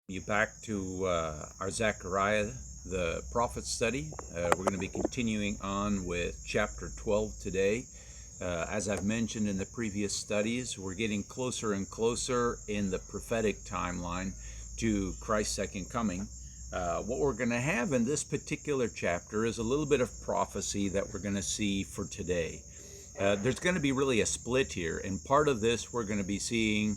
You back to our Zechariah, the prophet study. We're going to be continuing on with chapter 12 today. As I've mentioned in the previous studies, we're getting closer and closer in the prophetic timeline to Christ's second coming. What we're going to have in this particular chapter is a little bit of prophecy that we're going to see for today. There's going to be really a split here, and part of this we're going to be seeing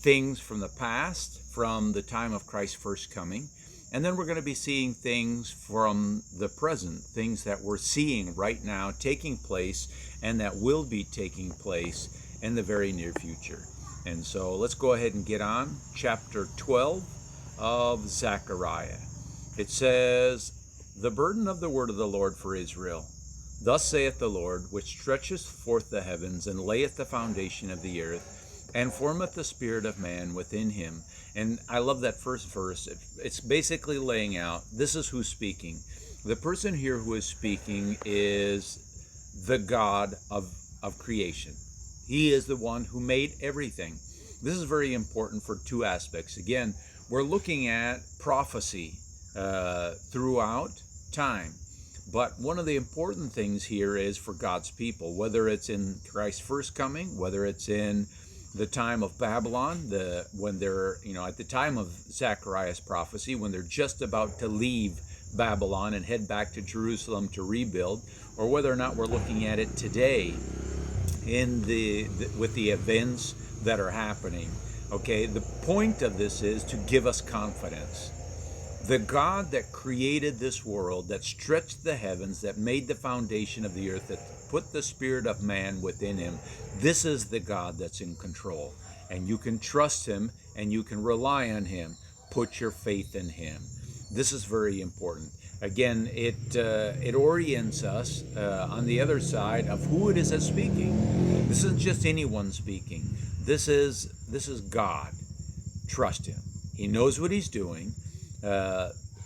things from the past, from the time of Christ's first coming, and then we're going to be seeing things from the present, things that we're seeing right now taking place and that will be taking place in the very near future. And so let's go ahead and get on chapter 12 of Zechariah. It says, "The burden of the word of the Lord for Israel. Thus saith the Lord, which stretcheth forth the heavens, and layeth the foundation of the earth, and formeth the spirit of man within him." And I love that first verse. It's basically laying out, this is who's speaking. The person here who is speaking is the God of creation. He is the one who made everything. This is very important for two aspects. Again, we're looking at prophecy throughout time. But one of the important things here is for God's people, whether it's in Christ's first coming, whether it's in the time of Babylon, when they're, at the time of Zechariah's prophecy, when they're just about to leave Babylon and head back to Jerusalem to rebuild, or whether or not we're looking at it today with the events that are happening. Okay, the point of this is to give us confidence. The God that created this world, that stretched the heavens, that made the foundation of the earth, that put the spirit of man within him, this is the God that's in control. And you can trust him and you can rely on him. Put your faith in him. This is very important. Again, it orients us on the other side of who it is that's speaking. This isn't just anyone speaking. This is God. Trust him. He knows what he's doing.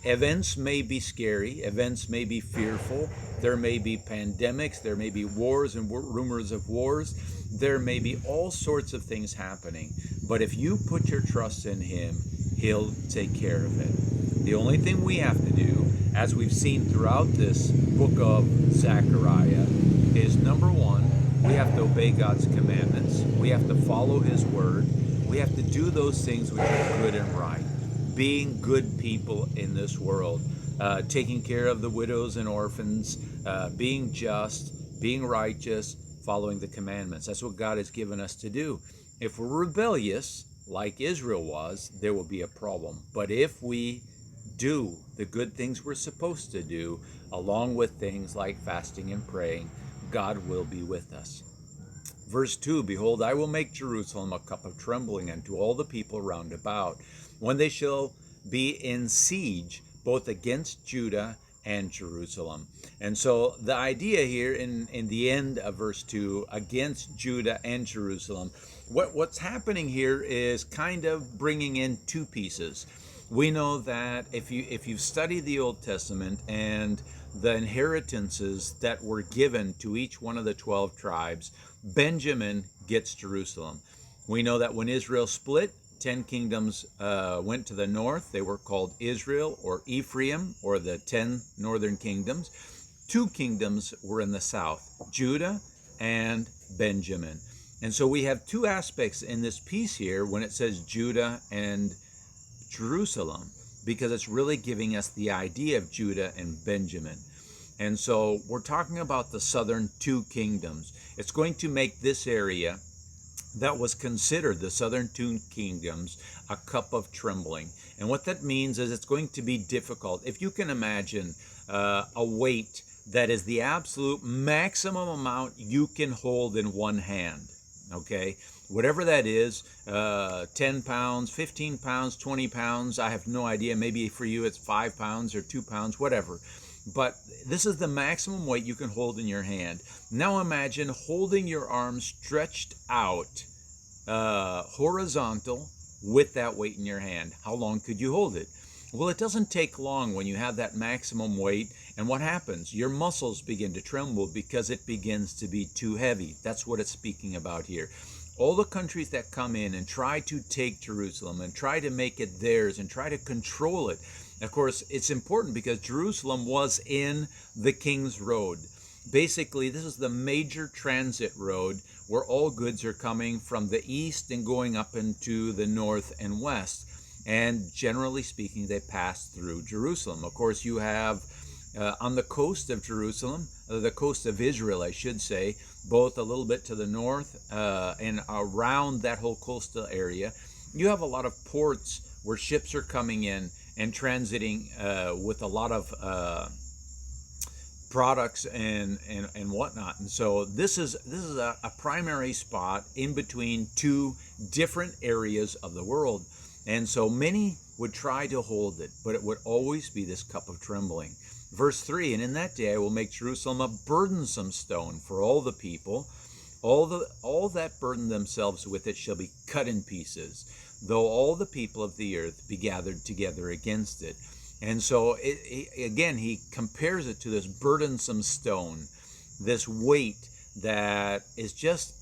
Events may be scary, events may be fearful, there may be pandemics, there may be wars and rumors of wars, there may be all sorts of things happening. But if you put your trust in him, he'll take care of it. The only thing we have to do, as we've seen throughout this book of Zechariah, is number one, we have to obey God's commandments, we have to follow his word, we have to do those things which are good and right. Being good people in this world, taking care of the widows and orphans, being just, being righteous, following the commandments. That's what God has given us to do. If we're rebellious, like Israel was, there will be a problem. But if we do the good things we're supposed to do, along with things like fasting and praying, God will be with us. Verse 2, "Behold, I will make Jerusalem a cup of trembling unto all the people round about, when they shall be in siege, both against Judah and Jerusalem." And so the idea here in the end of verse 2, against Judah and Jerusalem, what's happening here is kind of bringing in two pieces. We know that if you've studied the Old Testament and the inheritances that were given to each one of the 12 tribes, Benjamin gets Jerusalem. We know that when Israel split, 10 kingdoms went to the north. They were called Israel or Ephraim, or the 10 northern kingdoms. 2 kingdoms were in the south, Judah and Benjamin. And so we have two aspects in this piece here when it says Judah and Jerusalem, because it's really giving us the idea of Judah and Benjamin. And so we're talking about the southern 2 kingdoms. It's going to make this area that was considered the southern 2 kingdoms a cup of trembling. And what that means is it's going to be difficult. If you can imagine a weight that is the absolute maximum amount you can hold in one hand, okay? Whatever that is, 10 pounds, 15 pounds, 20 pounds, I have no idea. Maybe for you it's 5 pounds or 2 pounds, whatever. But this is the maximum weight you can hold in your hand. Now imagine holding your arm stretched out, horizontal, with that weight in your hand. How long could you hold it? Well, it doesn't take long when you have that maximum weight. And what happens? Your muscles begin to tremble because it begins to be too heavy. That's what it's speaking about here. all the countries that come in and try to take Jerusalem and try to make it theirs and try to control it. Of course, it's important because Jerusalem was in the King's Road. Basically, this is the major transit road where all goods are coming from the east and going up into the north and west. And generally speaking, they pass through Jerusalem. Of course, you have on the coast of Jerusalem, the coast of Israel, I should say, both a little bit to the north and around that whole coastal area, you have a lot of ports where ships are coming in and transiting with a lot of products and whatnot. And so this is a primary spot in between two different areas of the world. And so many would try to hold it, but it would always be this cup of trembling. Verse 3, and in that day I will make Jerusalem a burdensome stone for all the people. All that burden themselves with it shall be cut in pieces, though all the people of the earth be gathered together against it. And so, again, he compares it to this burdensome stone, this weight that is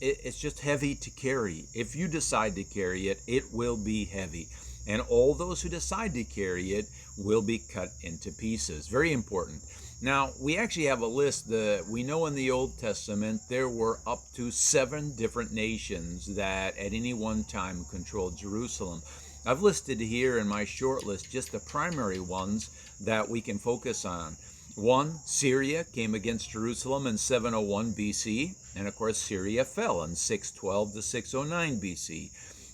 it's just heavy to carry. If you decide to carry it, it will be heavy. And all those who decide to carry it will be cut into pieces. Very important. Now, we actually have a list. We know in the Old Testament there were up to 7 different nations that at any one time controlled Jerusalem. I've listed here in my short list just the primary ones that we can focus on. 1, Syria came against Jerusalem in 701 BC, and of course Syria fell in 612 to 609 BC.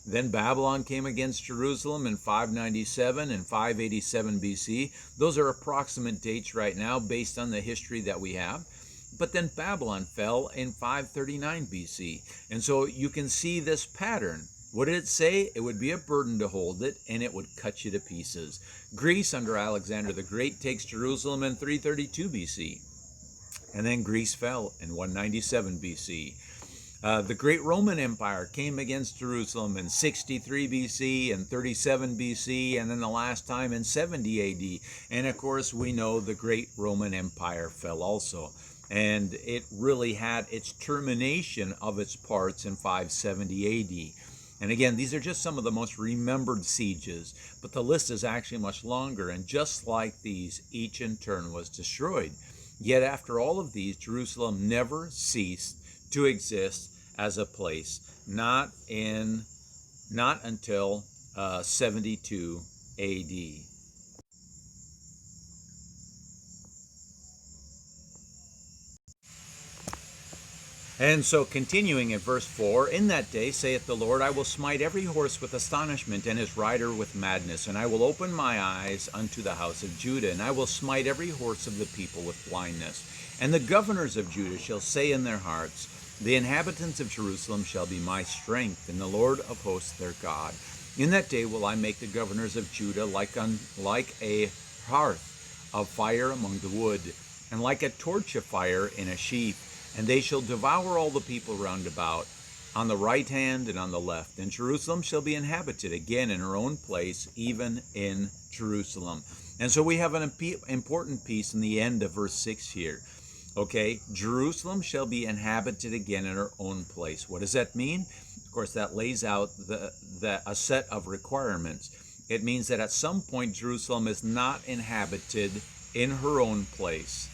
Then Babylon came against Jerusalem in 597 and 587 BC. Those are approximate dates right now based on the history that we have. But then Babylon fell in 539 BC. And so you can see this pattern. What did it say? It would be a burden to hold it, and it would cut you to pieces. Greece under Alexander the Great takes Jerusalem in 332 BC. And then Greece fell in 197 BC. The great Roman Empire came against Jerusalem in 63 BC and 37 BC, and then the last time in 70 AD. And of course, we know the great Roman Empire fell also. And it really had its termination of its parts in 570 AD. And again, these are just some of the most remembered sieges, but the list is actually much longer. And just like these, each in turn was destroyed. Yet after all of these, Jerusalem never ceased to exist as a place, not until 72 AD. And so continuing at verse 4, in that day, saith the Lord, I will smite every horse with astonishment, and his rider with madness, and I will open my eyes unto the house of Judah, and I will smite every horse of the people with blindness. And the governors of Judah shall say in their hearts, the inhabitants of Jerusalem shall be my strength, and the Lord of hosts their God. In that day will I make the governors of Judah like a hearth of fire among the wood, and like a torch of fire in a sheaf. And they shall devour all the people round about, on the right hand and on the left. And Jerusalem shall be inhabited again in her own place, even in Jerusalem. And so we have an important piece in the end of verse 6 here. Okay, Jerusalem shall be inhabited again in her own place. What does that mean? Of course, that lays out a set of requirements. It means that at some point Jerusalem is not inhabited in her own place.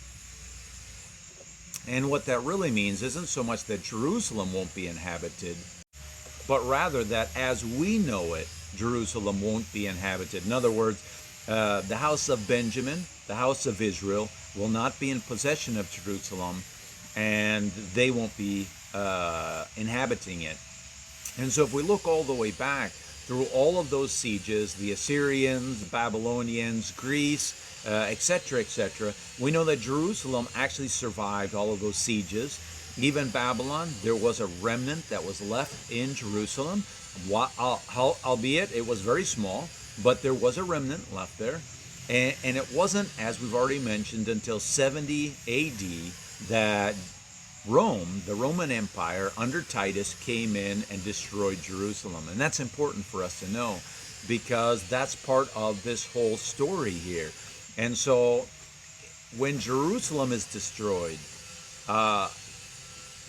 And what that really means isn't so much that Jerusalem won't be inhabited, but rather that as we know it, Jerusalem won't be inhabited. In other words, the house of Benjamin, the house of Israel, will not be in possession of Jerusalem, and they won't be inhabiting it. And so if we look all the way back through all of those sieges, the Assyrians, the Babylonians, Greece, etc., etc., we know that Jerusalem actually survived all of those sieges. Even Babylon, there was a remnant that was left in Jerusalem, albeit it was very small, but there was a remnant left there. And it wasn't, as we've already mentioned, until 70 AD that Rome, the Roman Empire, under Titus, came in and destroyed Jerusalem. And that's important for us to know, because that's part of this whole story here. And so when Jerusalem is destroyed,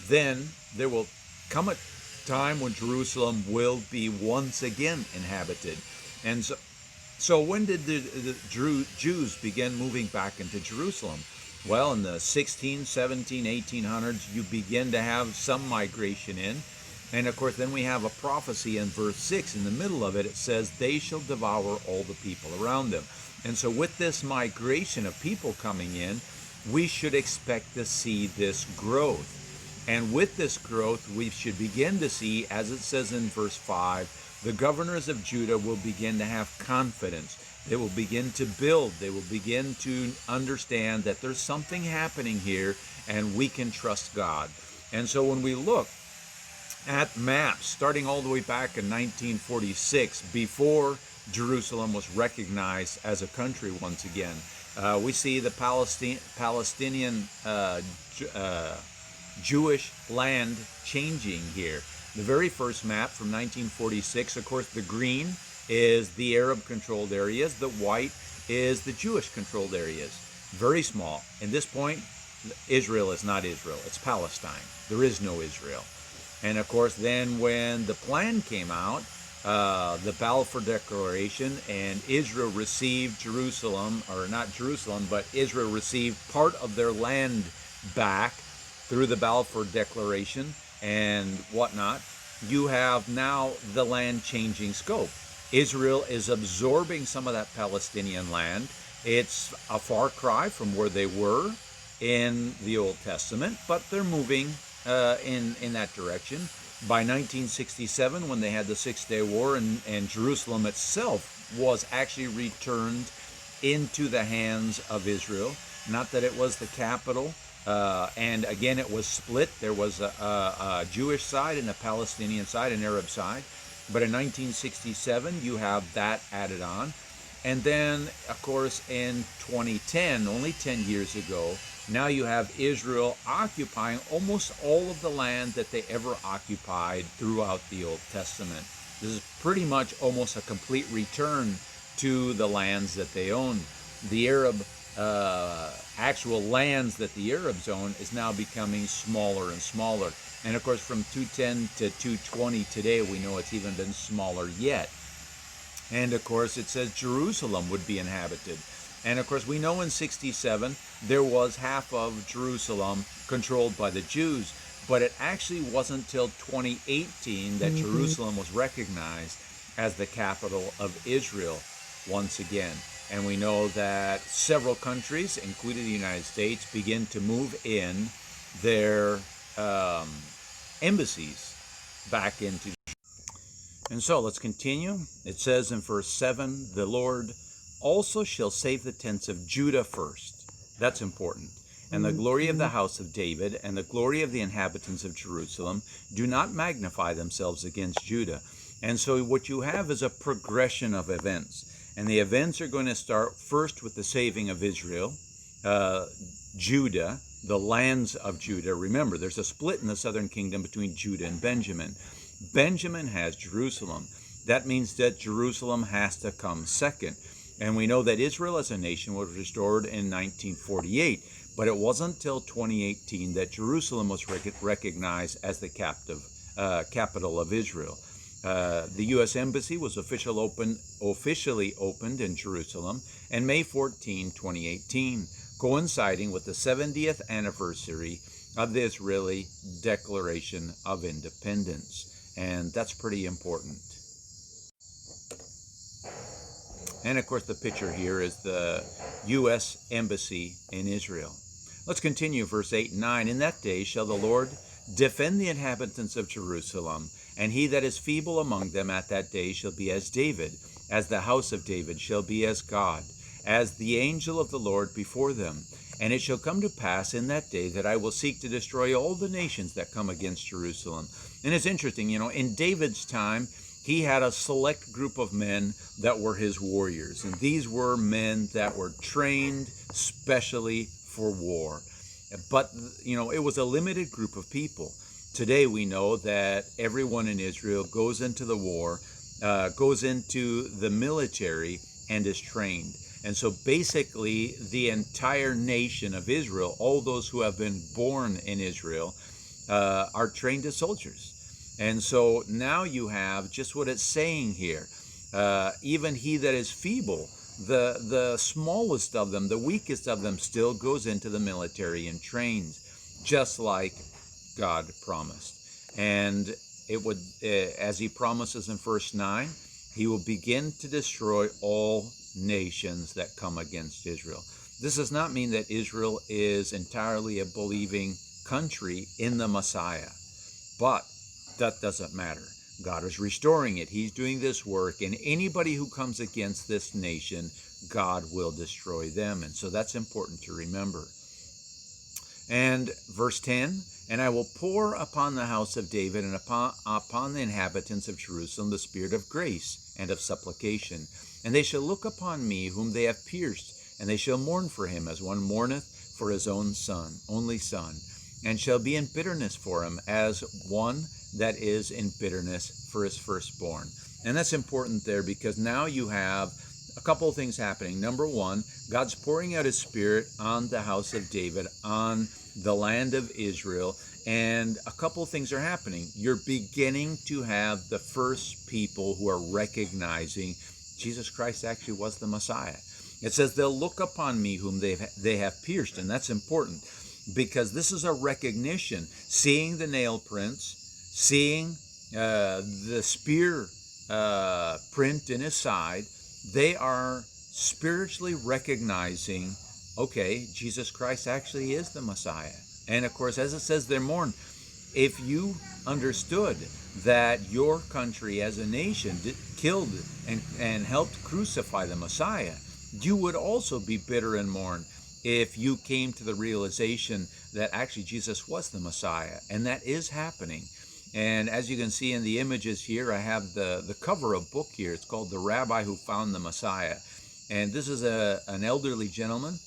then there will come time when Jerusalem will be once again inhabited. And so when did the Jews begin moving back into Jerusalem? Well, in the 16, 17, 1800s, you begin to have some migration in. And of course, then we have a prophecy in verse 6. In the middle of it, it says, they shall devour all the people around them. And so with this migration of people coming in, we should expect to see this growth. And with this growth, we should begin to see, as it says in verse 5, the governors of Judah will begin to have confidence. They will begin to build. They will begin to understand that there's something happening here and we can trust God. And so when we look at maps starting all the way back in 1946, before Jerusalem was recognized as a country once again, we see the Palestinian Jewish land changing here. The very first map from 1946, of course, the green is the Arab-controlled areas. The white is the Jewish-controlled areas. Very small. At this point, Israel is not Israel. It's Palestine. There is no Israel. And, of course, then when the plan came out, the Balfour Declaration, and Israel received Jerusalem, or not Jerusalem, but Israel received part of their land back through the Balfour Declaration and whatnot, you have now the land changing scope. Israel is absorbing some of that Palestinian land. It's a far cry from where they were in the Old Testament, but they're moving in that direction. By 1967, when they had the Six-Day War, and Jerusalem itself was actually returned into the hands of Israel, not that it was the capital, and again it was split. There was a Jewish side and a Palestinian side, an Arab side. But in 1967, you have that added on. And then, of course, in 2010, only 10 years ago, now you have Israel occupying almost all of the land that they ever occupied throughout the Old Testament. This is pretty much almost a complete return to the lands that they own. The Arab actual lands that the Arabs own is now becoming smaller and smaller. And of course, from 210 to 220 today, we know it's even been smaller yet. And of course, it says Jerusalem would be inhabited. And of course, we know in 67, there was half of Jerusalem controlled by the Jews. But it actually wasn't until 2018 that Jerusalem was recognized as the capital of Israel once again. And we know that several countries, including the United States, begin to move in their embassies back into. And so let's continue. It says in verse 7, the Lord also shall save the tents of Judah first. That's important. And the glory of the house of David and the glory of the inhabitants of Jerusalem do not magnify themselves against Judah. And so what you have is a progression of events. And the events are going to start first with the saving of Israel, Judah, the lands of Judah. Remember, there's a split in the southern kingdom between Judah and Benjamin. Benjamin has Jerusalem. That means that Jerusalem has to come second. And we know that Israel as a nation was restored in 1948, but it wasn't until 2018 that Jerusalem was recognized as the capital of Israel. The U.S. Embassy was officially opened in Jerusalem on May 14, 2018, coinciding with the 70th anniversary of the Israeli Declaration of Independence. And that's pretty important. And of course, the picture here is the U.S. Embassy in Israel. Let's continue, verse 8 and 9. In that day shall the Lord defend the inhabitants of Jerusalem, and he that is feeble among them at that day shall be as David, as the house of David shall be as God, as the angel of the Lord before them. And it shall come to pass in that day that I will seek to destroy all the nations that come against Jerusalem. And it's interesting, in David's time, he had a select group of men that were his warriors. And these were men that were trained specially for war. But, it was a limited group of people. Today we know that everyone in Israel goes into the war, goes into the military, and is trained. And so basically the entire nation of Israel, all those who have been born in Israel, are trained as soldiers. And so now you have just what it's saying here. Even he that is feeble, the smallest of them, the weakest of them, still goes into the military and trains, just like God promised. And it would, as he promises in verse 9, he will begin to destroy all nations that come against Israel. This does not mean that Israel is entirely a believing country in the Messiah, but that doesn't matter. God is restoring it. He's doing this work, and anybody who comes against this nation, God will destroy them. And so that's important to remember. And verse 10, and I will pour upon the house of David and upon the inhabitants of Jerusalem the spirit of grace and of supplication. And they shall look upon me whom they have pierced, and they shall mourn for him as one mourneth for his own son, only son, and shall be in bitterness for him as one that is in bitterness for his firstborn. And that's important there, because now you have a couple of things happening. Number one, God's pouring out his spirit on the house of David, on the land of Israel, and a couple of things are happening. You're beginning to have the first people who are recognizing Jesus Christ actually was the Messiah. It says they'll look upon me whom they have pierced, and that's important, because this is a recognition, seeing the nail prints, seeing the spear print in his side. They are spiritually recognizing, okay, Jesus Christ actually is the Messiah. And of course, as it says, they're mourned. If you understood that your country as a nation killed and helped crucify the Messiah, you would also be bitter and mourn if you came to the realization that actually Jesus was the Messiah. And that is happening. And as you can see in the images here, I have the cover of a book here. It's called The Rabbi Who Found the Messiah. And this is an elderly gentleman.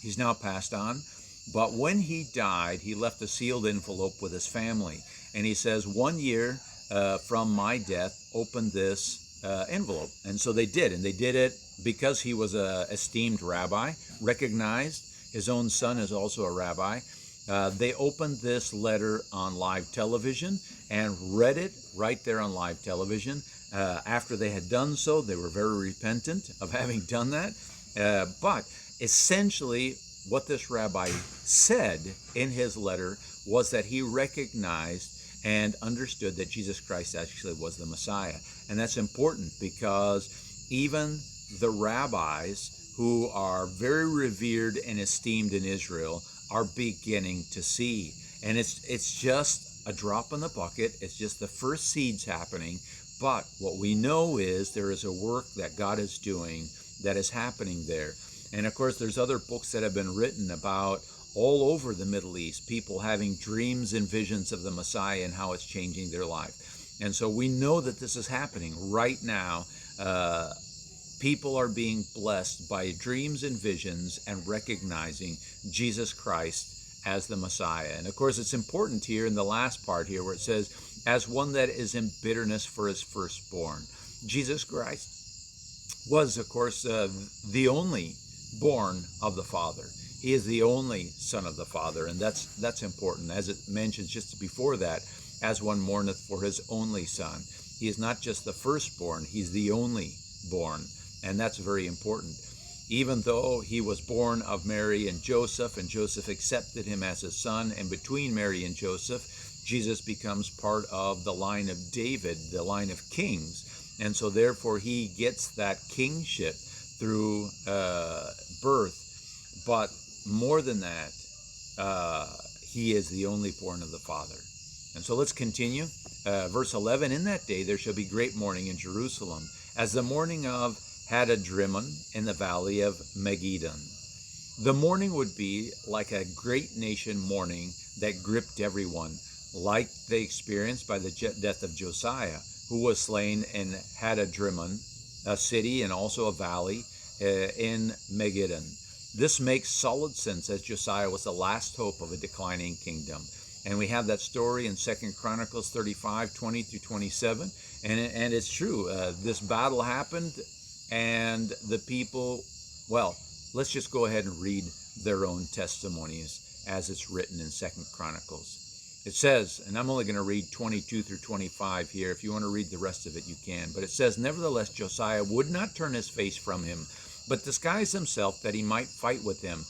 He's now passed on. But when he died, he left a sealed envelope with his family. And he says, 1 year from my death, open this envelope. And so they did. And they did it because he was an esteemed rabbi, recognized. His own son is also a rabbi. They opened this letter on live television and read it right there on live television. After they had done so, they were very repentant of having done that. But essentially, what this rabbi said in his letter was that he recognized and understood that Jesus Christ actually was the Messiah. And that's important, because even the rabbis who are very revered and esteemed in Israel are beginning to see. And it's just a drop in the bucket. It's just the first seeds happening. But what we know is there is a work that God is doing that is happening there. And of course, there's other books that have been written about all over the Middle East, people having dreams and visions of the Messiah and how it's changing their life. And so we know that this is happening right now. People are being blessed by dreams and visions and recognizing Jesus Christ as the Messiah. And of course, it's important here in the last part here where it says, as one that is in bitterness for his firstborn. Jesus Christ was, of course, the only born of the Father. He is the only Son of the Father, and that's important. As it mentions just before that, as one mourneth for his only Son. He is not just the firstborn, he's the only born, and that's very important. Even though he was born of Mary and Joseph accepted him as his son, and between Mary and Joseph, Jesus becomes part of the line of David, the line of kings, and so therefore he gets that kingship through birth. But more than that, he is the only born of the Father. And so let's continue. Verse 11, in that day there shall be great mourning in Jerusalem, as the mourning of Hadadrimmon in the valley of Megiddon. The mourning would be like a great nation mourning that gripped everyone, like they experienced by the death of Josiah, who was slain in Hadadrimmon, a city and also a valley in Megiddon. This makes solid sense, as Josiah was the last hope of a declining kingdom. And we have that story in 2 Chronicles 35, 20 through 27. And it's true. This battle happened, and the people, well, let's just go ahead and read their own testimonies as it's written in 2 Chronicles. It says, and I'm only going to read 22 through 25 here. If you want to read the rest of it, you can. But it says, nevertheless, Josiah would not turn his face from him, but disguised himself that he might fight with him,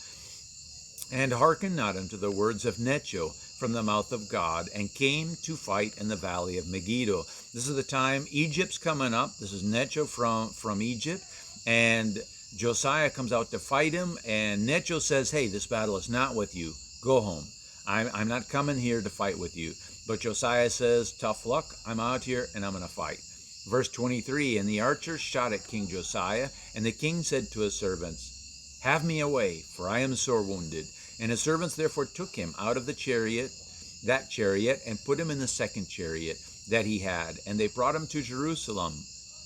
and hearkened not unto the words of Necho from the mouth of God, and came to fight in the valley of Megiddo. This is the time Egypt's coming up. This is Necho from Egypt, and Josiah comes out to fight him, and Necho says, hey, this battle is not with you. Go home. I'm not coming here to fight with you. But Josiah says, tough luck, I'm out here and I'm going to fight. Verse 23, and the archers shot at King Josiah, and the king said to his servants, have me away, for I am sore wounded. And his servants therefore took him out of the chariot, and put him in the second chariot that he had. And they brought him to Jerusalem,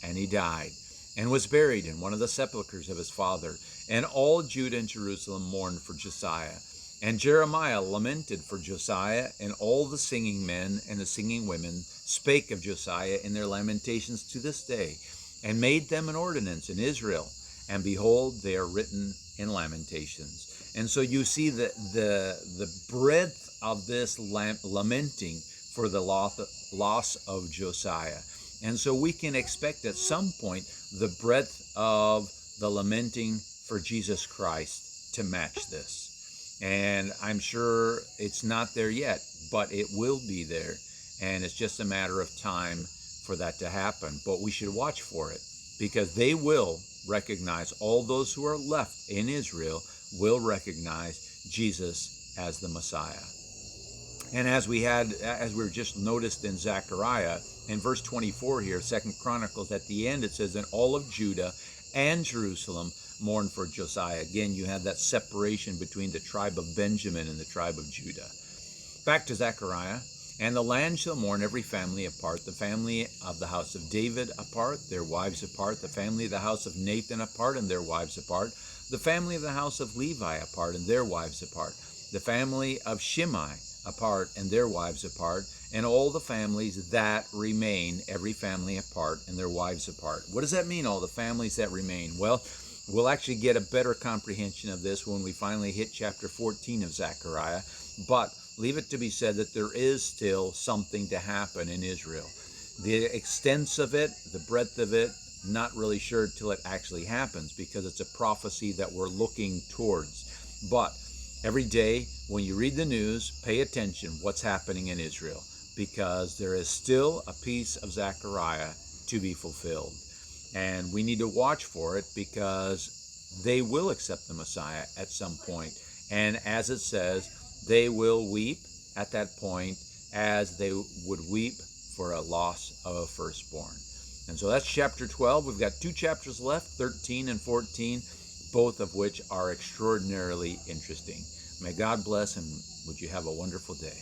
and he died, and was buried in one of the sepulchres of his father. And all Judah and Jerusalem mourned for Josiah. And Jeremiah lamented for Josiah, and all the singing men and the singing women spake of Josiah in their lamentations to this day, and made them an ordinance in Israel. And behold, they are written in Lamentations. And so you see the breadth of this lamenting for the loss of Josiah. And so we can expect at some point the breadth of the lamenting for Jesus Christ to match this. And I'm sure it's not there yet, but it will be there. And it's just a matter of time for that to happen. But we should watch for it, because they will recognize, all those who are left in Israel will recognize Jesus as the Messiah. And as we were just noticed in Zechariah, in verse 24 here, 2 Chronicles, at the end it says, and all of Judah and Jerusalem mourn for Josiah. Again, you have that separation between the tribe of Benjamin and the tribe of Judah. Back to Zechariah. And the land shall mourn every family apart, the family of the house of David apart, their wives apart, the family of the house of Nathan apart, and their wives apart, the family of the house of Levi apart, and their wives apart, the family of Shimei apart, and their wives apart, and all the families that remain, every family apart, and their wives apart. What does that mean, all the families that remain? Well, we'll actually get a better comprehension of this when we finally hit chapter 14 of Zechariah, but leave it to be said that there is still something to happen in Israel. The extent of it, the breadth of it, not really sure till it actually happens, because it's a prophecy that we're looking towards. But every day when you read the news, pay attention what's happening in Israel, because there is still a piece of Zechariah to be fulfilled. And we need to watch for it, because they will accept the Messiah at some point. And as it says, they will weep at that point as they would weep for a loss of a firstborn. And so that's chapter 12. We've got 2 chapters left, 13 and 14, both of which are extraordinarily interesting. May God bless, and would you have a wonderful day.